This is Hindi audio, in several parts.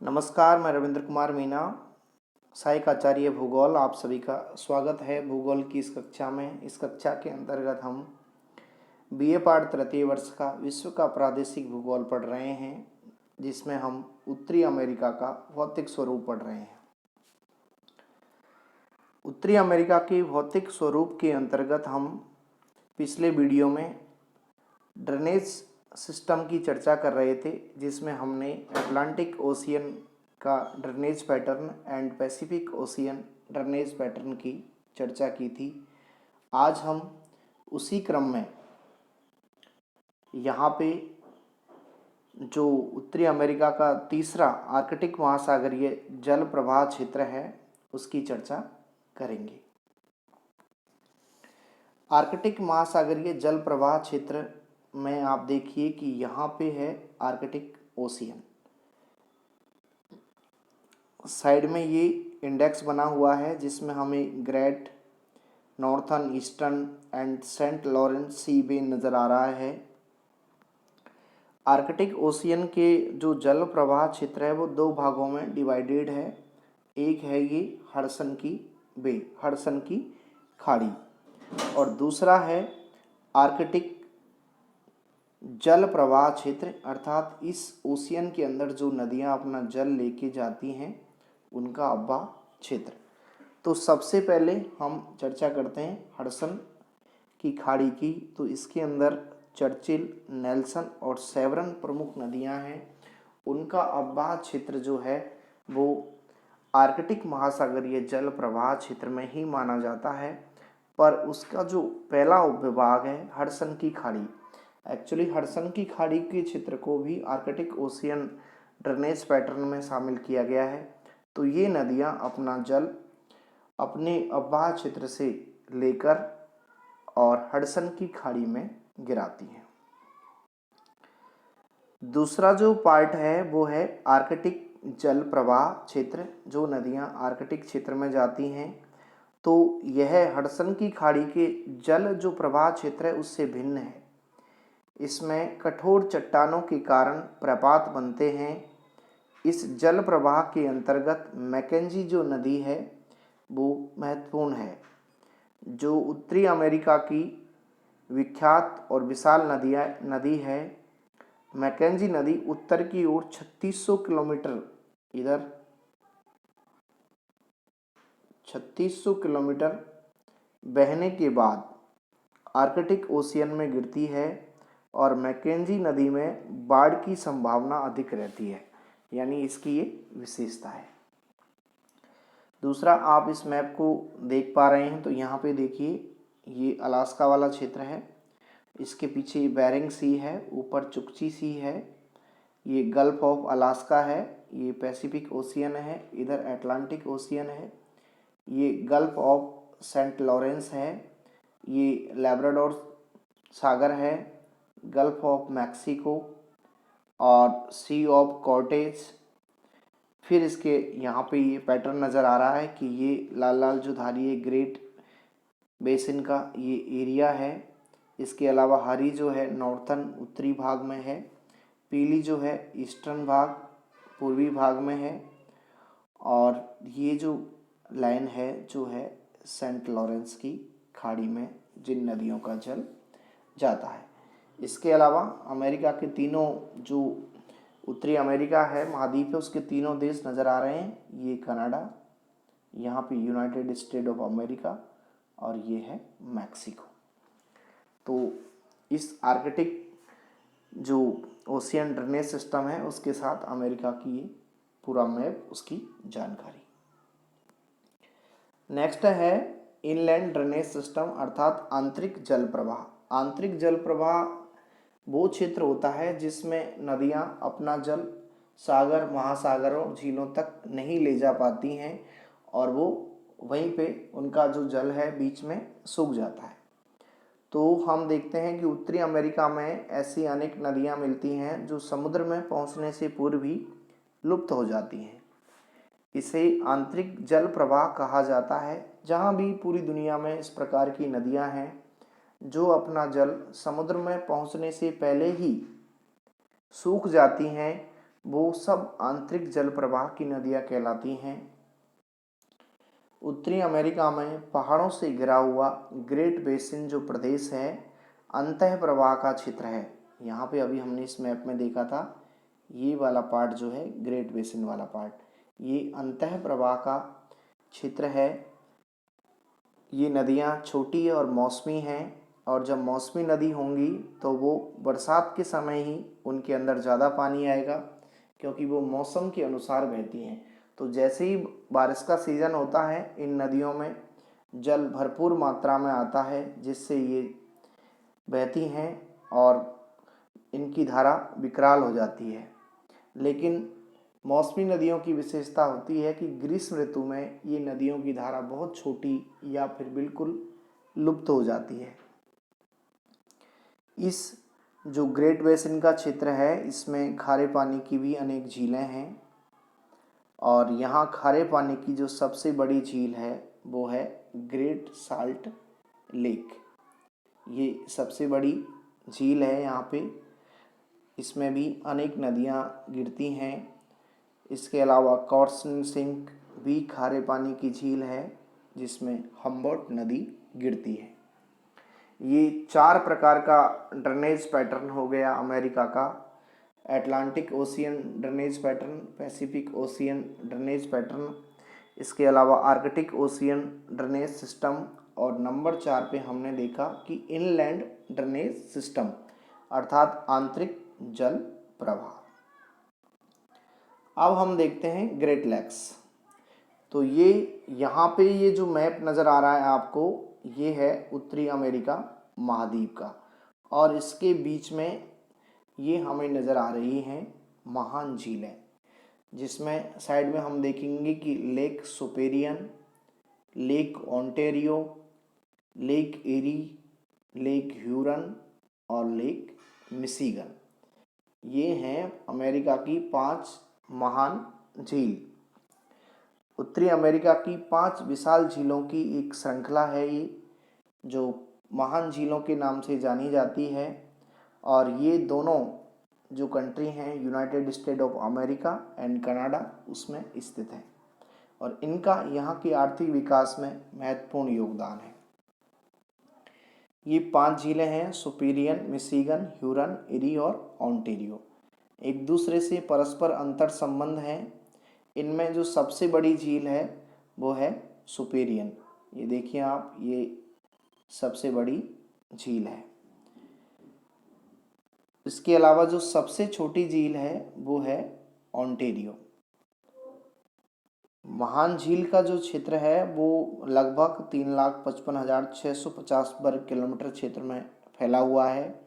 नमस्कार, मैं रविंद्र कुमार मीना, सहायक आचार्य भूगोल। आप सभी का स्वागत है भूगोल की इस कक्षा में। इस कक्षा के अंतर्गत हम बीए पाठ तृतीय वर्ष का विश्व का प्रादेशिक भूगोल पढ़ रहे हैं, जिसमें हम उत्तरी अमेरिका का भौतिक स्वरूप पढ़ रहे हैं। उत्तरी अमेरिका की भौतिक स्वरूप के अंतर्गत हम पिछले वीडियो में ड्रेनेज सिस्टम की चर्चा कर रहे थे, जिसमें हमने अटलांटिक ओशियन का drainage pattern and Pacific ocean drainage pattern की चर्चा की थी। आज हम उसी क्रम में यहाँ पे जो उत्तरी अमेरिका का तीसरा आर्कटिक महासागरीय जल प्रवाह क्षेत्र है उसकी चर्चा करेंगे। आर्कटिक महासागरीय जल प्रवाह क्षेत्र में आप देखिए कि यहाँ पे है आर्कटिक ओशियन। साइड में ये इंडेक्स बना हुआ है, जिसमें हमें Great Northern Eastern and Saint Lawrence sea bay नज़र आ रहा है। आर्कटिक ओशियन के जो जल प्रवाह क्षेत्र है वो दो भागों में डिवाइडेड है। एक है ये हडसन की बे, हडसन की खाड़ी, और दूसरा है आर्कटिक जल प्रवाह क्षेत्र, अर्थात इस ओशियन के अंदर जो नदियां अपना जल लेके जाती हैं उनका अब्बा क्षेत्र। तो सबसे पहले हम चर्चा करते हैं हडसन की खाड़ी की। तो इसके अंदर चर्चिल, नेल्सन और सेवरन प्रमुख नदियां हैं। उनका अब्बा क्षेत्र जो है वो आर्कटिक महासागरीय जल प्रवाह क्षेत्र में ही माना जाता है। पर उसका जो पहला उपविभाग है हडसन की खाड़ी, एक्चुअली हडसन की खाड़ी के क्षेत्र को भी आर्कटिक ओशियन ड्रेनेज पैटर्न में शामिल किया गया है। तो ये नदियां अपना जल अपने अब्बा क्षेत्र से लेकर और हडसन की खाड़ी में गिराती हैं। दूसरा जो पार्ट है वो है आर्कटिक जल प्रवाह क्षेत्र, जो नदियां आर्कटिक क्षेत्र में जाती हैं। तो यह हडसन की खाड़ी के जल जो प्रवाह क्षेत्र है उससे भिन्न है। इसमें कठोर चट्टानों के कारण प्रपात बनते हैं। इस जल प्रवाह के अंतर्गत मैकेंजी जो नदी है वो महत्वपूर्ण है। जो उत्तरी अमेरिका की विख्यात और विशाल नदी है मैकेंजी नदी, उत्तर की ओर 3600 किलोमीटर, इधर 3600 किलोमीटर बहने के बाद आर्कटिक ओशियन में गिरती है, और मैकेंजी नदी में बाढ़ की संभावना अधिक रहती है, यानी इसकी ये विशेषता है। दूसरा, आप इस मैप को देख पा रहे हैं तो यहाँ पे देखिए ये अलास्का वाला क्षेत्र है, इसके पीछे बेरिंग सी है, ऊपर चुकची सी है, ये गल्फ ऑफ अलास्का है, ये पैसिफिक ओशियन है, इधर अटलांटिक ओशियन है, ये गल्फ ऑफ सेंट लॉरेंस है, ये लैब्राडोर सागर है, गल्फ ऑफ मैक्सिको और सी ऑफ कॉर्टेज। फिर इसके यहाँ पे ये पैटर्न नज़र आ रहा है कि ये लाल लाल जो धारी है ग्रेट बेसिन का ये एरिया है। इसके अलावा हरी जो है नॉर्थर्न उत्तरी भाग में है, पीली जो है ईस्टर्न भाग पूर्वी भाग में है, और ये जो लाइन है जो है सेंट लॉरेंस की खाड़ी में जिन नदियों का जल जाता है। इसके अलावा अमेरिका के तीनों जो उत्तरी अमेरिका है महाद्वीप है उसके तीनों देश नज़र आ रहे हैं। ये कनाडा, यहाँ पे यूनाइटेड स्टेट ऑफ अमेरिका, और ये है मैक्सिको। तो इस आर्कटिक जो ओशियन ड्रेनेज सिस्टम है उसके साथ अमेरिका की ये पूरा मैप, उसकी जानकारी। नेक्स्ट है इनलैंड ड्रेनेज सिस्टम, अर्थात आंतरिक जल प्रवाह। आंतरिक जल प्रवाह वो क्षेत्र होता है जिसमें नदियां अपना जल सागर, महासागरों, झीलों तक नहीं ले जा पाती हैं, और वो वहीं पे उनका जो जल है बीच में सूख जाता है। तो हम देखते हैं कि उत्तरी अमेरिका में ऐसी अनेक नदियां मिलती हैं जो समुद्र में पहुंचने से पूर्व ही लुप्त हो जाती हैं। इसे आंतरिक जल प्रवाह कहा जाता है। जहाँ भी पूरी दुनिया में इस प्रकार की नदियाँ हैं जो अपना जल समुद्र में पहुँचने से पहले ही सूख जाती हैं, वो सब आंतरिक जल प्रवाह की नदियाँ कहलाती हैं। उत्तरी अमेरिका में पहाड़ों से घिरा हुआ ग्रेट बेसिन जो प्रदेश है, अंतः प्रवाह का क्षेत्र है। यहाँ पे अभी हमने इस मैप में देखा था, ये वाला पार्ट जो है ग्रेट बेसिन वाला पार्ट, ये अंतः प्रवाह का क्षेत्र है। ये नदियाँ छोटी और मौसमी हैं, और जब मौसमी नदी होंगी तो वो बरसात के समय ही उनके अंदर ज़्यादा पानी आएगा, क्योंकि वो मौसम के अनुसार बहती हैं। तो जैसे ही बारिश का सीज़न होता है, इन नदियों में जल भरपूर मात्रा में आता है, जिससे ये बहती हैं और इनकी धारा विकराल हो जाती है। लेकिन मौसमी नदियों की विशेषता होती है कि ग्रीष्म ऋतु में ये नदियों की धारा बहुत छोटी या फिर बिल्कुल लुप्त हो जाती है। इस जो ग्रेट बेसिन का क्षेत्र है, इसमें खारे पानी की भी अनेक झीलें हैं, और यहाँ खारे पानी की जो सबसे बड़ी झील है वो है ग्रेट साल्ट लेक। ये सबसे बड़ी झील है यहाँ पे। इसमें भी अनेक नदियाँ गिरती हैं। इसके अलावा कॉर्सन सिंक भी खारे पानी की झील है, जिसमें हम्बर्ट नदी गिरती है। ये 4 प्रकार का ड्रेनेज पैटर्न हो गया अमेरिका का। Atlantic ocean drainage pattern, Pacific ocean drainage pattern, इसके अलावा आर्कटिक ओशियन ड्रेनेज सिस्टम, और नंबर 4 पे हमने देखा कि इनलैंड ड्रेनेज सिस्टम, अर्थात आंतरिक जल प्रवाह। अब हम देखते हैं ग्रेट लेक्स। तो ये यहाँ पे ये जो मैप नज़र आ रहा है आपको, ये है उत्तरी अमेरिका महाद्वीप का, और इसके बीच में ये हमें नज़र आ रही हैं महान झीलें, जिसमें साइड में हम देखेंगे कि लेक सुपेरियन, लेक ओंटेरियो, लेक एरी, लेक ह्यूरन और लेक मिशिगन। ये हैं अमेरिका की 5 महान झील। उत्तरी अमेरिका की 5 विशाल झीलों की एक श्रृंखला है ये, जो महान झीलों के नाम से जानी जाती है। और ये दोनों जो कंट्री हैं, United state of America and Canada, उसमें स्थित है, और इनका यहाँ के आर्थिक विकास में महत्वपूर्ण योगदान है। ये 5 झीलें हैं, सुपीरियन, मिशिगन, ह्यूरन, एरी और ओंटेरियो। एक दूसरे से परस्पर अंतर संबंध है। इनमें जो सबसे बड़ी झील है वो है सुपेरियन। ये देखिए आप, ये सबसे बड़ी झील है। इसके अलावा जो सबसे छोटी झील है वो है ओंटेरियो। महान झील का जो क्षेत्र है वो लगभग 3,55,650 वर्ग किलोमीटर क्षेत्र में फैला हुआ है।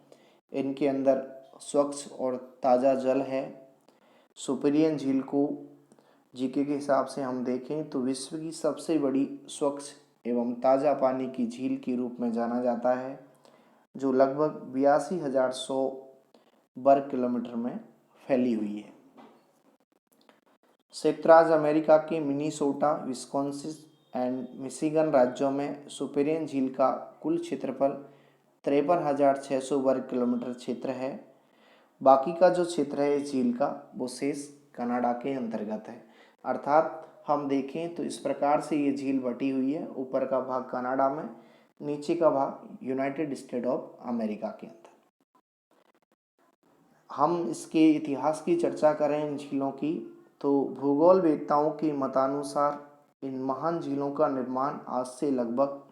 इनके अंदर स्वच्छ और ताज़ा जल है। सुपेरियन झील को जीके के हिसाब से हम देखें तो विश्व की सबसे बड़ी स्वच्छ एवं ताज़ा पानी की झील के रूप में जाना जाता है, जो लगभग 82,100 वर्ग किलोमीटर में फैली हुई है। संयुक्त राज्य अमेरिका के मिनीसोटा, विस्कॉन्सिन एंड मिशिगन राज्यों में सुपेरियन झील का कुल क्षेत्रफल 53,600 वर्ग किलोमीटर क्षेत्र है। बाकी का जो क्षेत्र है इस झील का, वो शेष कनाडा के अंतर्गत है। अर्थात हम देखें तो इस प्रकार से ये झील बटी हुई है, ऊपर का भाग कनाडा में, नीचे का भाग यूनाइटेड स्टेट ऑफ अमेरिका के अंदर। हम इसके इतिहास की चर्चा करें इन झीलों की, तो भूगोल वेत्ताओं के मतानुसार इन महान झीलों का निर्माण आज से लगभग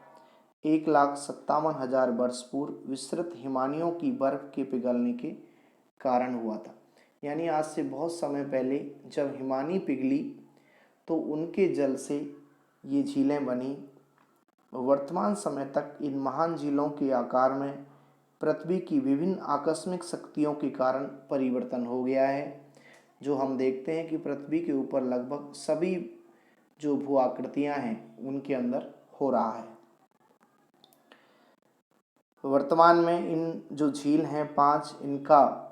1,57,000 वर्ष पूर्व विस्तृत हिमानियों की बर्फ के पिघलने के कारण हुआ था। यानी आज से बहुत समय पहले जब हिमानी पिघली तो उनके जल से ये झीलें बनी। वर्तमान समय तक इन महान झीलों के आकार में पृथ्वी की विभिन्न आकस्मिक शक्तियों के कारण परिवर्तन हो गया है, जो हम देखते हैं कि पृथ्वी के ऊपर लगभग सभी जो भू आकृतियाँ हैं उनके अंदर हो रहा है। वर्तमान में इन जो झील हैं 5, इनका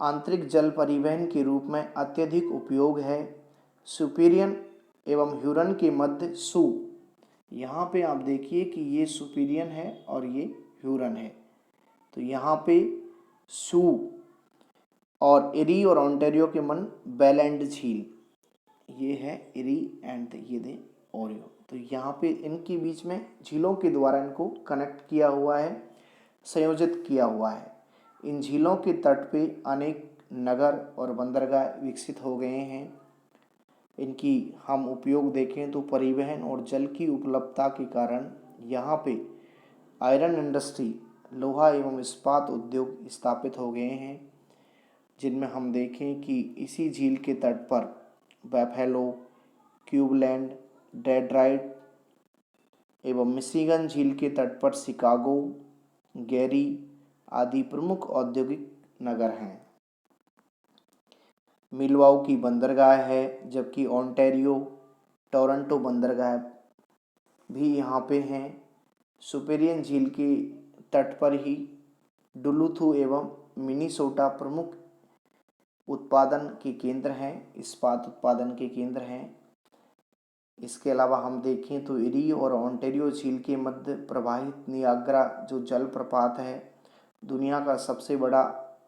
आंतरिक जल परिवहन के रूप में अत्यधिक उपयोग है। सुपीरियन एवं ह्यूरन के मध्य सू, यहाँ पे आप देखिए कि ये सुपीरियन है और ये ह्यूरन है, तो यहाँ पे सू और इरी और ओंटारियो के मन बेलेंड झील, ये है इरी एंड ये दे ओरियो। तो यहाँ पे इनके बीच में झीलों के द्वारा इनको कनेक्ट किया हुआ है, संयोजित किया हुआ है। इन झीलों के तट पे अनेक नगर और बंदरगाह विकसित हो गए हैं। इनकी हम उपयोग देखें तो परिवहन और जल की उपलब्धता के कारण यहाँ पे आयरन इंडस्ट्री, लोहा एवं इस्पात उद्योग स्थापित हो गए हैं, जिनमें हम देखें कि इसी झील के तट पर बैफेलो, क्यूबलैंड, डेट्रॉइट एवं मिशिगन झील के तट पर शिकागो, गैरी आदि प्रमुख औद्योगिक नगर हैं। मिलवाउकी बंदरगाह है, जबकि ओंटारियो, टोरंटो बंदरगाह भी यहाँ पे हैं। सुपेरियन झील के तट पर ही डुलूथू एवं मिनीसोटा प्रमुख उत्पादन के केंद्र हैं, इस्पात उत्पादन के केंद्र हैं। इसके अलावा हम देखें तो इरी और ओंटारियो झील के मध्य प्रवाहित नियाग्रा जो जलप्रपात है, दुनिया का सबसे बड़ा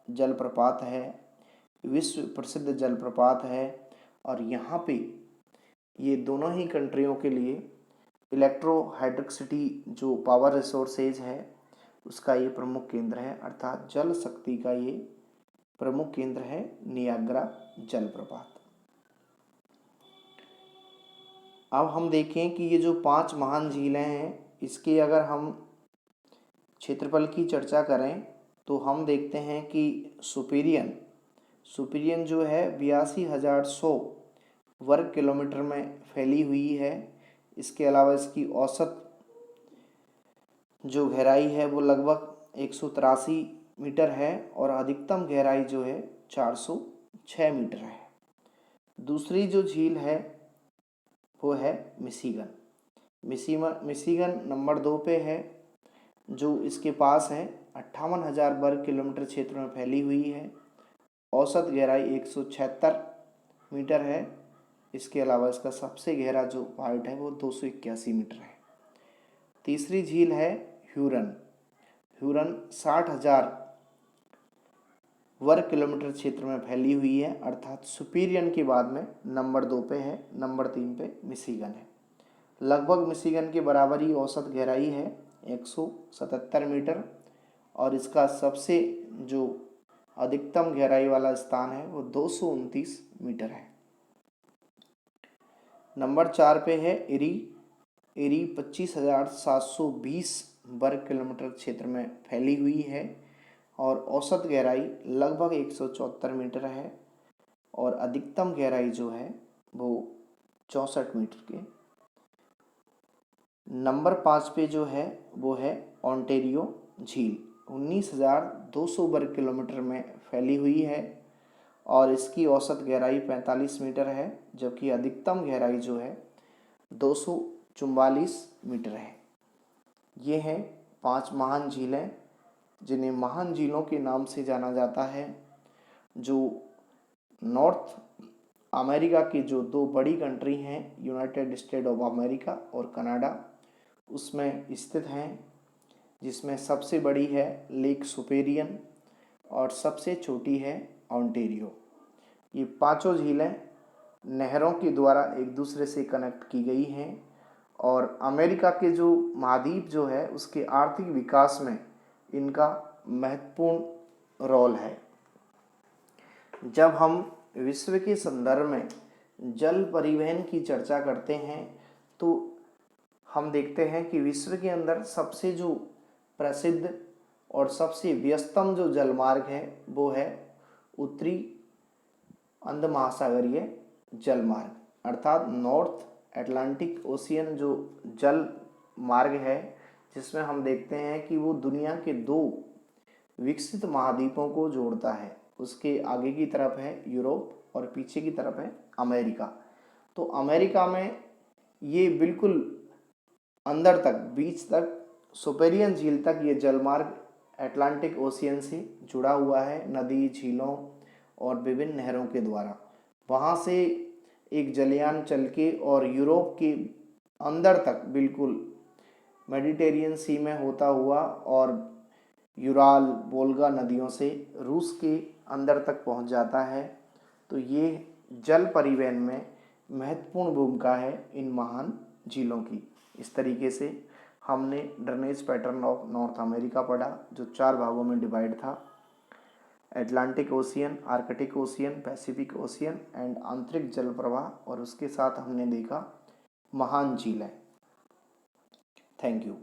जलप्रपात है, विश्व प्रसिद्ध जलप्रपात है। और यहाँ पे ये दोनों ही कंट्रियों के लिए इलेक्ट्रो हाइड्रोक्सिटी जो पावर रिसोर्सेज है उसका ये प्रमुख केंद्र है, अर्थात जल शक्ति का ये प्रमुख केंद्र है नियाग्रा जलप्रपात। अब हम देखें कि ये जो 5 महान झीलें हैं, इसके अगर हम क्षेत्रफल की चर्चा करें तो हम देखते हैं कि सुपीरियन जो है 82,100 वर्ग किलोमीटर में फैली हुई है। इसके अलावा इसकी औसत जो गहराई है वो लगभग 183 मीटर है और अधिकतम गहराई जो है 406 मीटर है। दूसरी जो झील है वो है मिशिगन। मिशिगन नंबर 2 पे है, जो इसके पास है 58,000 वर्ग किलोमीटर क्षेत्र में फैली हुई है। औसत गहराई 176 मीटर है। इसके अलावा इसका सबसे गहरा जो पार्ट है वो 281 मीटर है। तीसरी झील है ह्यूरन। 60,000 वर्ग किलोमीटर क्षेत्र में फैली हुई है, अर्थात सुपीरियन के बाद में नंबर 2 पे है, नंबर 3 पे मिशिगन है। लगभग मिशिगन के बराबर ही औसत गहराई है 177 मीटर और इसका सबसे जो अधिकतम गहराई वाला स्थान है वो 229 मीटर है। नंबर 4 पे है इरी 25,720 वर्ग किलोमीटर क्षेत्र में फैली हुई है और औसत गहराई लगभग 174 मीटर है और अधिकतम गहराई जो है वो 64 मीटर के। नंबर 5 पे जो है वो है ओंटारियो झील, 19,200 वर्ग किलोमीटर में फैली हुई है और इसकी औसत गहराई 45 मीटर है, जबकि अधिकतम गहराई जो है 244 मीटर है। ये हैं 5 महान झीलें, जिन्हें महान झीलों के नाम से जाना जाता है, जो नॉर्थ अमेरिका की जो 2 बड़ी कंट्री हैं, यूनाइटेड स्टेट ऑफ अमेरिका और कनाडा, उसमें स्थित हैं, जिसमें सबसे बड़ी है लेक सुपेरियन और सबसे छोटी है ओंटारियो। ये पांचों झीलें नहरों के द्वारा एक दूसरे से कनेक्ट की गई हैं और अमेरिका के जो महाद्वीप जो है उसके आर्थिक विकास में इनका महत्वपूर्ण रोल है। जब हम विश्व के संदर्भ में जल परिवहन की चर्चा करते हैं तो हम देखते हैं कि विश्व के अंदर सबसे जो प्रसिद्ध और सबसे व्यस्तम जो जलमार्ग है वो है उत्तरी अंध महासागरीय जलमार्ग, अर्थात नॉर्थ अटलांटिक ओशियन जो जल मार्ग है, जिसमें हम देखते हैं कि वो दुनिया के 2 विकसित महाद्वीपों को जोड़ता है। उसके आगे की तरफ है यूरोप और पीछे की तरफ है अमेरिका। तो अमेरिका में ये बिल्कुल अंदर तक, बीच तक, सुपेरियन झील तक ये जलमार्ग अटलांटिक ओशियन से जुड़ा हुआ है, नदी, झीलों और विभिन्न नहरों के द्वारा। वहाँ से एक जलयान चल के और यूरोप के अंदर तक बिल्कुल मेडिटेरियन सी में होता हुआ और यूराल, वोल्गा नदियों से रूस के अंदर तक पहुंच जाता है। तो ये जल परिवहन में महत्वपूर्ण भूमिका है इन महान झीलों की। इस तरीके से हमने drainage pattern of north America पढ़ा, जो 4 भागों में डिवाइड था: Atlantic ocean, Arctic ocean, Pacific ocean and आंतरिक जल प्रवाह। और उसके साथ हमने देखा महान झीलें। Thank you.